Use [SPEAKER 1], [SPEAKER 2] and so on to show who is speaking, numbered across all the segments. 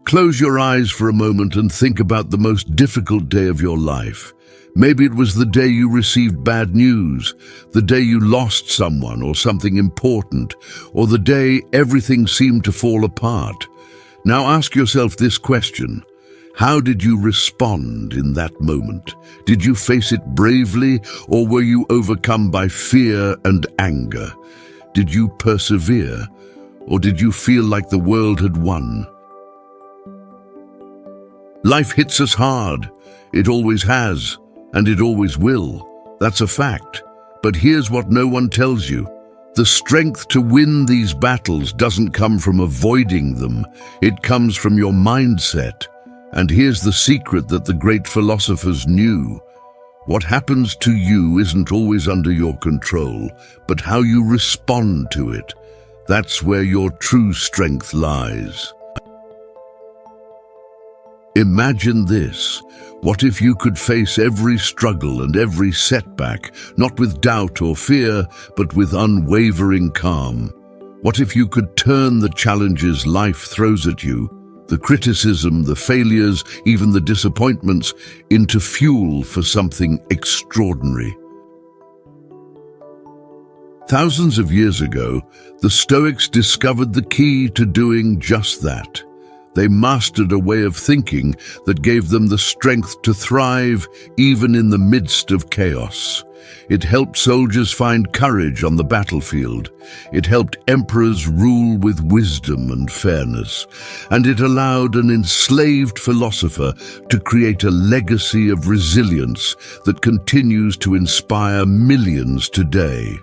[SPEAKER 1] Close your eyes for a moment and think about the most difficult day of your life. Maybe it was the day you received bad news, the day you lost someone or something important, or the day everything seemed to fall apart. Now ask yourself this question. How did you respond in that moment? Did you face it bravely, or were you overcome by fear and anger? Did you persevere, or did you feel like the world had won? Life hits us hard. It always has, and it always will. That's a fact. But here's what no one tells you. The strength to win these battles doesn't come from avoiding them. It comes from your mindset. And here's the secret that the great philosophers knew. What happens to you isn't always under your control, but how you respond to it. That's where your true strength lies. Imagine this. What if you could face every struggle and every setback, not with doubt or fear, but with unwavering calm? What if you could turn the challenges life throws at you, the criticism, the failures, even the disappointments, into fuel for something extraordinary? Thousands of years ago, the Stoics discovered the key to doing just that. They mastered a way of thinking that gave them the strength to thrive even in the midst of chaos. It helped soldiers find courage on the battlefield. It helped emperors rule with wisdom and fairness. And it allowed an enslaved philosopher to create a legacy of resilience that continues to inspire millions today.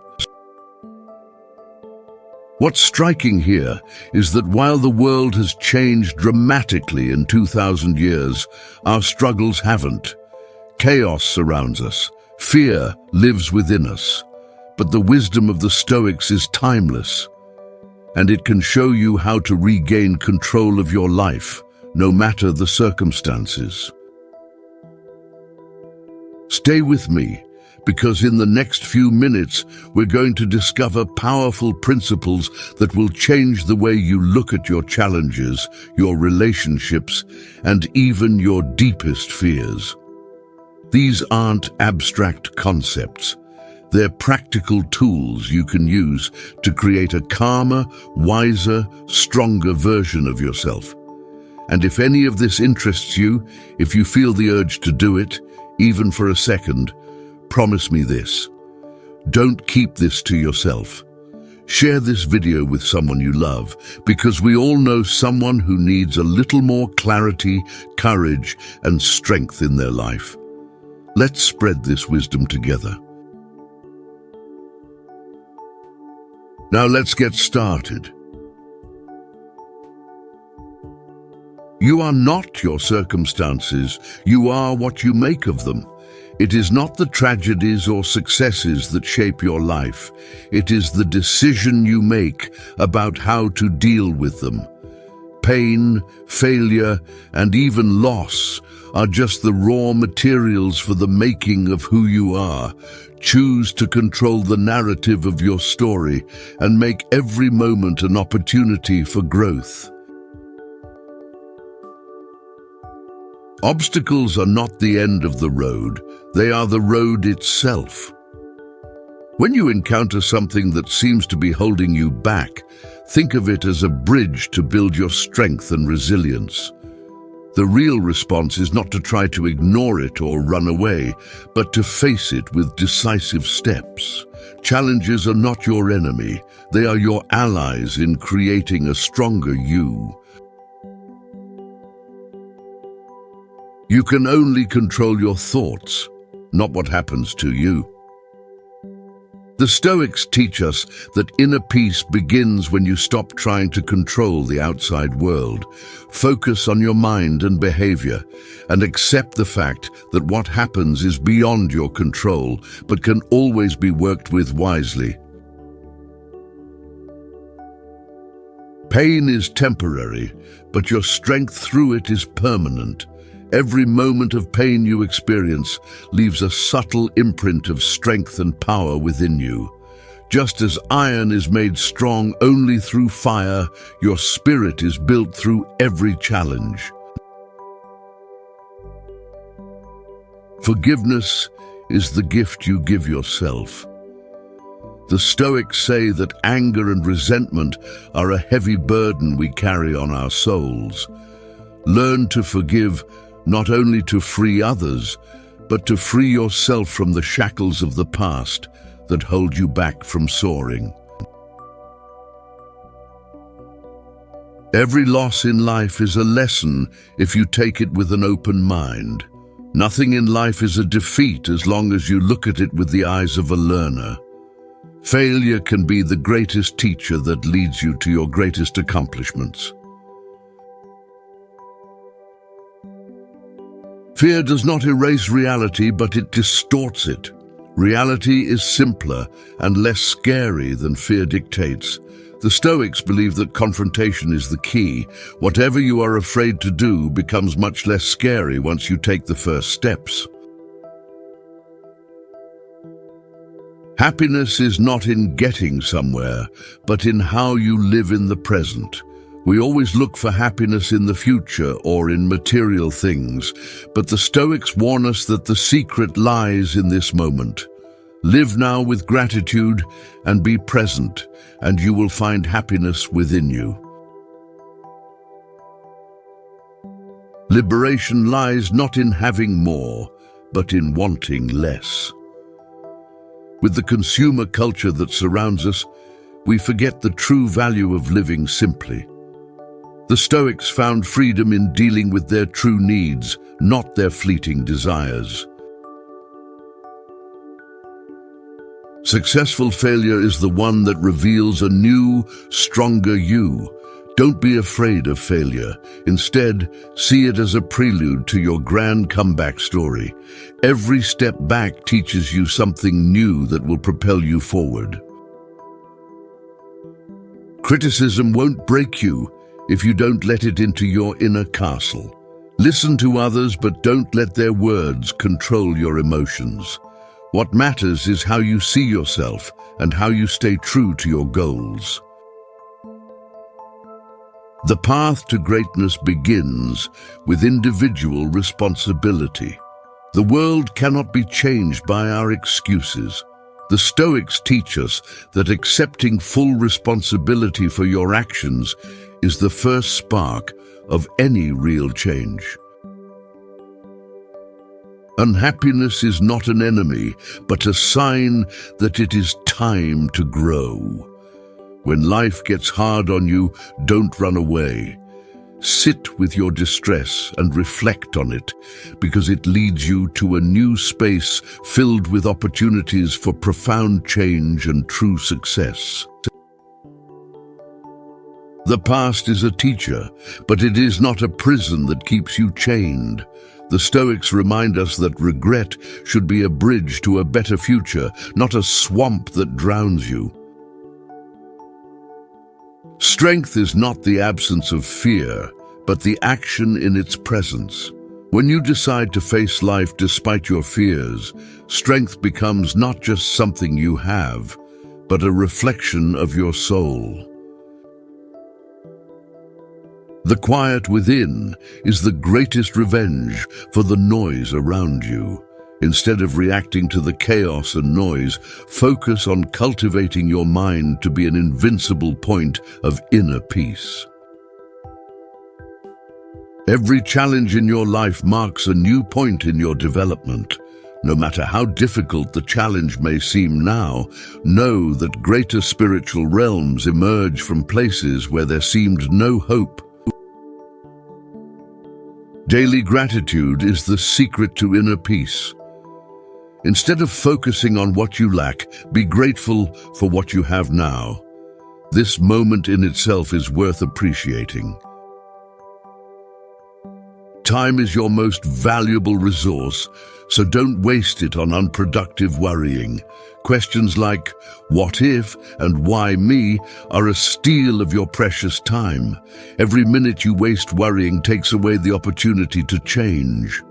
[SPEAKER 1] What's striking here is that while the world has changed dramatically in 2,000 years, our struggles haven't. Chaos surrounds us. Fear lives within us. But the wisdom of the Stoics is timeless, and it can show you how to regain control of your life, no matter the circumstances. Stay with me, because in the next few minutes, we're going to discover powerful principles that will change the way you look at your challenges, your relationships, and even your deepest fears. These aren't abstract concepts. They're practical tools you can use to create a calmer, wiser, stronger version of yourself. And if any of this interests you, if you feel the urge to do it, even for a second, promise me this. Don't keep this to yourself. Share this video with someone you love, because we all know someone who needs a little more clarity, courage, and strength in their life. Let's spread this wisdom together. Now let's get started. You are not your circumstances. You are what you make of them. It is not the tragedies or successes that shape your life. It is the decision you make about how to deal with them. Pain, failure, and even loss are just the raw materials for the making of who you are. Choose to control the narrative of your story and make every moment an opportunity for growth. Obstacles are not the end of the road, they are the road itself. When you encounter something that seems to be holding you back, think of it as a bridge to build your strength and resilience. The real response is not to try to ignore it or run away, but to face it with decisive steps. Challenges are not your enemy, they are your allies in creating a stronger you. You can only control your thoughts, not what happens to you. The Stoics teach us that inner peace begins when you stop trying to control the outside world. Focus on your mind and behavior, and accept the fact that what happens is beyond your control, but can always be worked with wisely. Pain is temporary, but your strength through it is permanent. Every moment of pain you experience leaves a subtle imprint of strength and power within you. Just as iron is made strong only through fire, your spirit is built through every challenge. Forgiveness is the gift you give yourself. The Stoics say that anger and resentment are a heavy burden we carry on our souls. Learn to forgive, not only to free others, but to free yourself from the shackles of the past that hold you back from soaring. Every loss in life is a lesson if you take it with an open mind. Nothing in life is a defeat as long as you look at it with the eyes of a learner. Failure can be the greatest teacher that leads you to your greatest accomplishments. Fear does not erase reality, but it distorts it. Reality is simpler and less scary than fear dictates. The Stoics believe that confrontation is the key. Whatever you are afraid to do becomes much less scary once you take the first steps. Happiness is not in getting somewhere, but in how you live in the present. We always look for happiness in the future or in material things, but the Stoics warn us that the secret lies in this moment. Live now with gratitude and be present, and you will find happiness within you. Liberation lies not in having more, but in wanting less. With the consumer culture that surrounds us, we forget the true value of living simply. The Stoics found freedom in dealing with their true needs, not their fleeting desires. Successful failure is the one that reveals a new, stronger you. Don't be afraid of failure. Instead, see it as a prelude to your grand comeback story. Every step back teaches you something new that will propel you forward. Criticism won't break you if you don't let it into your inner castle. Listen to others, but don't let their words control your emotions. What matters is how you see yourself and how you stay true to your goals. The path to greatness begins with individual responsibility. The world cannot be changed by our excuses. The Stoics teach us that accepting full responsibility for your actions is the first spark of any real change. Unhappiness is not an enemy, but a sign that it is time to grow. When life gets hard on you, don't run away. Sit with your distress and reflect on it, because it leads you to a new space filled with opportunities for profound change and true success. The past is a teacher, but it is not a prison that keeps you chained. The Stoics remind us that regret should be a bridge to a better future, not a swamp that drowns you. Strength is not the absence of fear, but the action in its presence. When you decide to face life despite your fears, strength becomes not just something you have, but a reflection of your soul. The quiet within is the greatest revenge for the noise around you. Instead of reacting to the chaos and noise, focus on cultivating your mind to be an invincible point of inner peace. Every challenge in your life marks a new point in your development. No matter how difficult the challenge may seem now, know that greater spiritual realms emerge from places where there seemed no hope. Daily gratitude is the secret to inner peace. Instead of focusing on what you lack, be grateful for what you have now. This moment in itself is worth appreciating. Time is your most valuable resource, so don't waste it on unproductive worrying. Questions like, what if and why me, are a steal of your precious time. Every minute you waste worrying takes away the opportunity to change.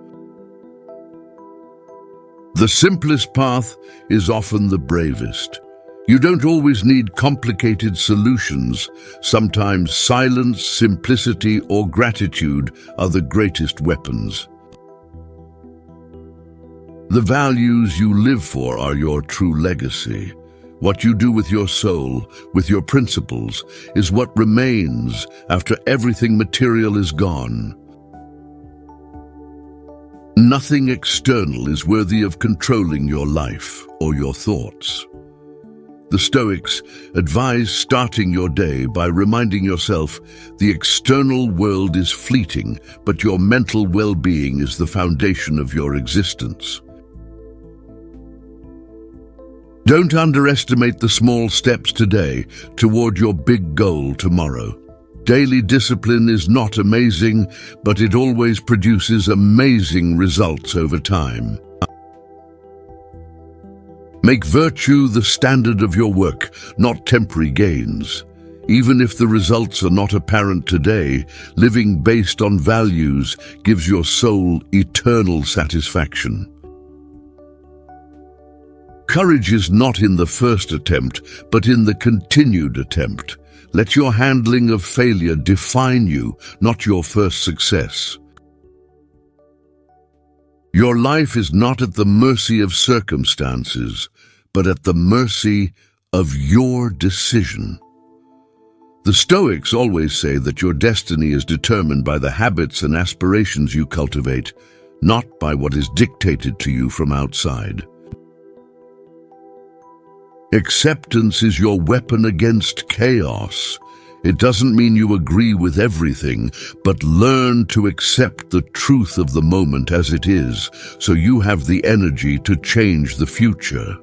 [SPEAKER 1] The simplest path is often the bravest. You don't always need complicated solutions. Sometimes silence, simplicity, or gratitude are the greatest weapons. The values you live for are your true legacy. What you do with your soul, with your principles, is what remains after everything material is gone. Nothing external is worthy of controlling your life or your thoughts. The Stoics advise starting your day by reminding yourself the external world is fleeting, but your mental well-being is the foundation of your existence. Don't underestimate the small steps today toward your big goal tomorrow. Daily discipline is not amazing, but it always produces amazing results over time. Make virtue the standard of your work, not temporary gains. Even if the results are not apparent today, living based on values gives your soul eternal satisfaction. Courage is not in the first attempt, but in the continued attempt. Let your handling of failure define you, not your first success. Your life is not at the mercy of circumstances, but at the mercy of your decision. The Stoics always say that your destiny is determined by the habits and aspirations you cultivate, not by what is dictated to you from outside. Acceptance is your weapon against chaos. It doesn't mean you agree with everything, but learn to accept the truth of the moment as it is, so you have the energy to change the future.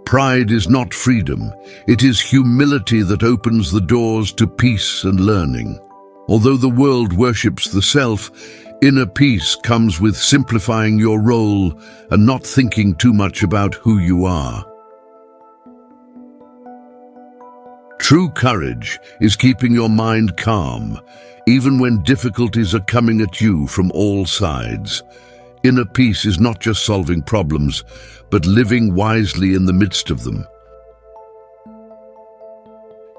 [SPEAKER 1] Pride is not freedom. It is humility that opens the doors to peace and learning. Although the world worships the self, inner peace comes with simplifying your role and not thinking too much about who you are. True courage is keeping your mind calm, even when difficulties are coming at you from all sides. Inner peace is not just solving problems, but living wisely in the midst of them.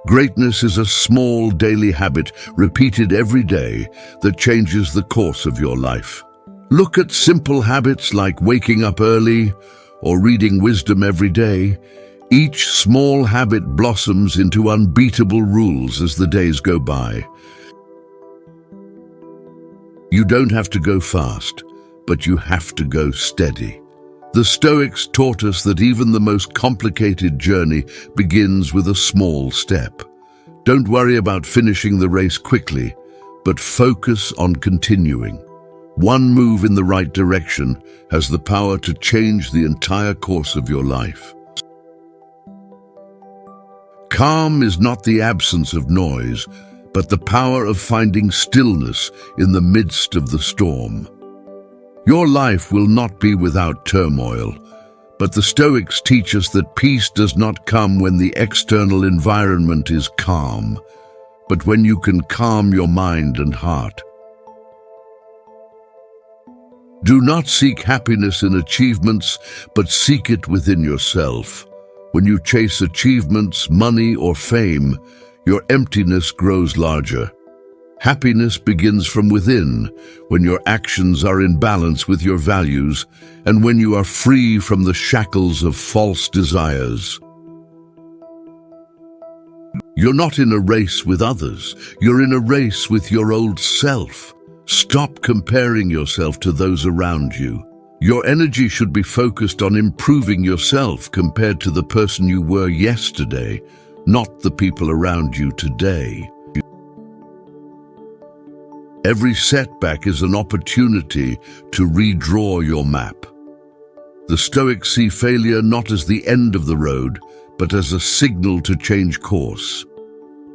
[SPEAKER 1] Greatness is a small daily habit repeated every day that changes the course of your life. Look at simple habits like waking up early or reading wisdom every day. Each small habit blossoms into unbeatable rules as the days go by. You don't have to go fast, but you have to go steady. The Stoics taught us that even the most complicated journey begins with a small step. Don't worry about finishing the race quickly, but focus on continuing. One move in the right direction has the power to change the entire course of your life. Calm is not the absence of noise, but the power of finding stillness in the midst of the storm. Your life will not be without turmoil, but the Stoics teach us that peace does not come when the external environment is calm, but when you can calm your mind and heart. Do not seek happiness in achievements, but seek it within yourself. When you chase achievements, money, or fame, your emptiness grows larger. Happiness begins from within, when your actions are in balance with your values and when you are free from the shackles of false desires. You're not in a race with others. You're in a race with your old self. Stop comparing yourself to those around you. Your energy should be focused on improving yourself compared to the person you were yesterday, not the people around you today. Every setback is an opportunity to redraw your map. The Stoics see failure not as the end of the road, but as a signal to change course.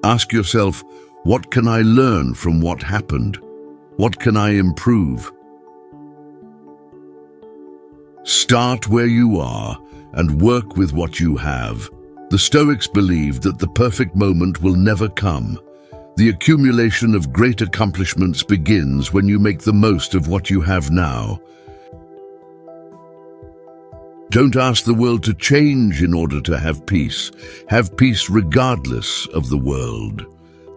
[SPEAKER 1] Ask yourself, what can I learn from what happened? What can I improve? Start where you are and work with what you have. The Stoics believed that the perfect moment will never come. The accumulation of great accomplishments begins when you make the most of what you have now. Don't ask the world to change in order to have peace. Have peace regardless of the world.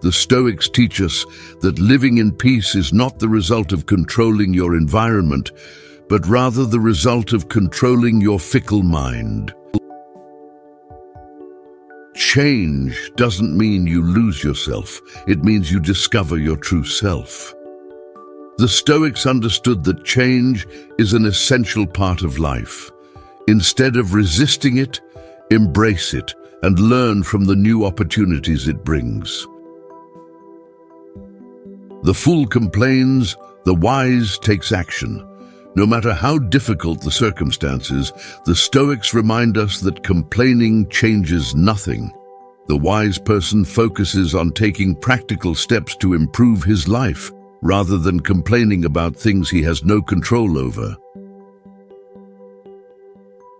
[SPEAKER 1] The Stoics teach us that living in peace is not the result of controlling your environment, but rather the result of controlling your fickle mind. Change doesn't mean you lose yourself. It means you discover your true self. The Stoics understood that change is an essential part of life. Instead of resisting it, embrace it and learn from the new opportunities it brings. The fool complains, the wise takes action. No matter how difficult the circumstances, the Stoics remind us that complaining changes nothing. The wise person focuses on taking practical steps to improve his life, rather than complaining about things he has no control over.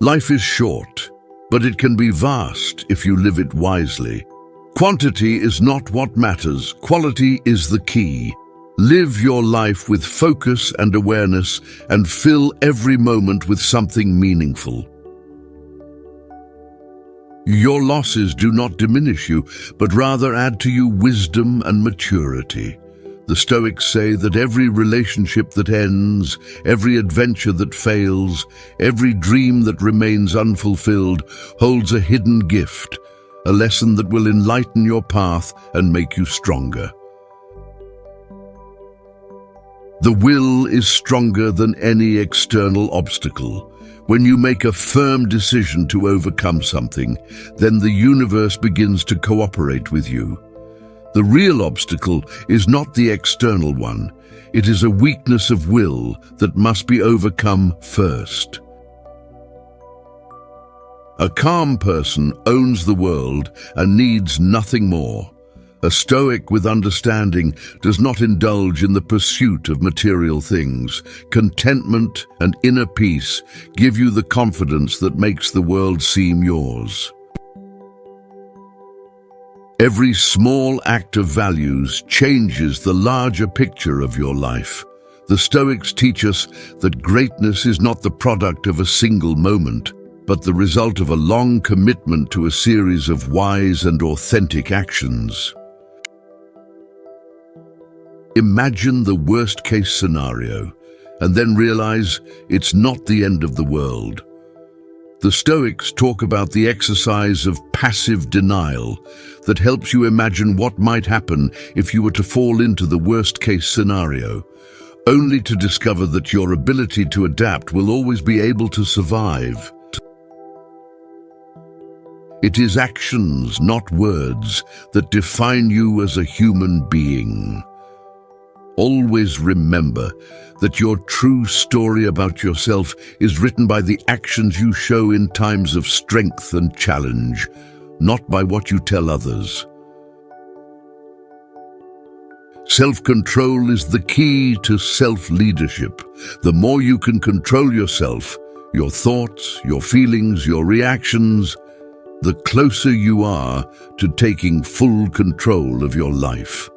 [SPEAKER 1] Life is short, but it can be vast if you live it wisely. Quantity is not what matters, quality is the key. Live your life with focus and awareness and fill every moment with something meaningful. Your losses do not diminish you, but rather add to you wisdom and maturity. The Stoics say that every relationship that ends, every adventure that fails, every dream that remains unfulfilled holds a hidden gift, a lesson that will enlighten your path and make you stronger. The will is stronger than any external obstacle. When you make a firm decision to overcome something, then the universe begins to cooperate with you. The real obstacle is not the external one. It is a weakness of will that must be overcome first. A calm person owns the world and needs nothing more. A Stoic with understanding does not indulge in the pursuit of material things. Contentment and inner peace give you the confidence that makes the world seem yours. Every small act of values changes the larger picture of your life. The Stoics teach us that greatness is not the product of a single moment, but the result of a long commitment to a series of wise and authentic actions. Imagine the worst-case scenario, and then realize it's not the end of the world. The Stoics talk about the exercise of passive denial that helps you imagine what might happen if you were to fall into the worst-case scenario, only to discover that your ability to adapt will always be able to survive. It is actions, not words, that define you as a human being. Always remember that your true story about yourself is written by the actions you show in times of strength and challenge, not by what you tell others. Self-control is the key to self-leadership. The more you can control yourself, your thoughts, your feelings, your reactions, the closer you are to taking full control of your life.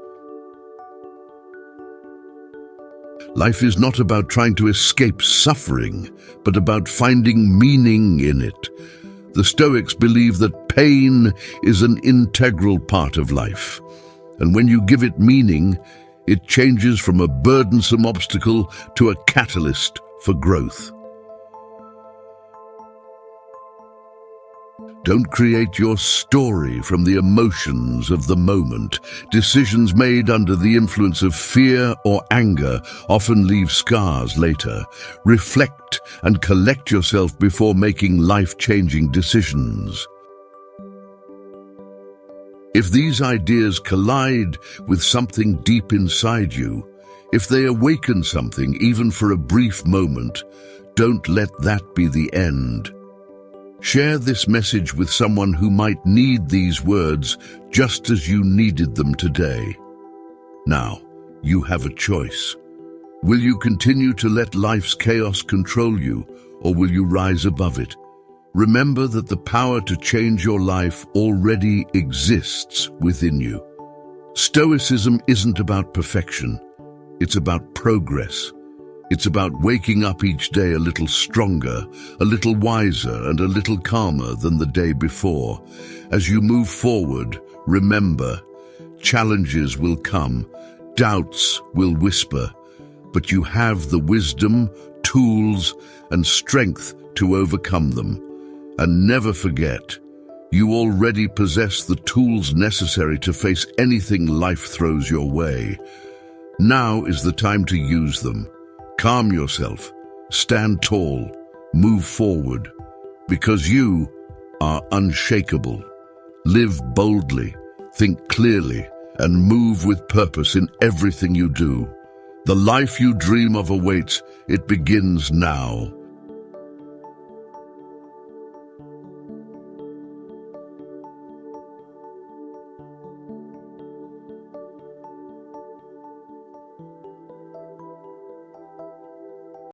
[SPEAKER 1] Life is not about trying to escape suffering, but about finding meaning in it. The Stoics believe that pain is an integral part of life, and when you give it meaning, it changes from a burdensome obstacle to a catalyst for growth. Don't create your story from the emotions of the moment. Decisions made under the influence of fear or anger often leave scars later. Reflect and collect yourself before making life-changing decisions. If these ideas collide with something deep inside you, if they awaken something even for a brief moment, don't let that be the end. Share this message with someone who might need these words just as you needed them today. Now, you have a choice. Will you continue to let life's chaos control you, or will you rise above it? Remember that the power to change your life already exists within you. Stoicism isn't about perfection, it's about progress. It's about waking up each day a little stronger, a little wiser, and a little calmer than the day before. As you move forward, remember, challenges will come, doubts will whisper, but you have the wisdom, tools, and strength to overcome them. And never forget, you already possess the tools necessary to face anything life throws your way. Now is the time to use them. Calm yourself, stand tall, move forward, because you are unshakable. Live boldly, think clearly, and move with purpose in everything you do. The life you dream of awaits. It begins now.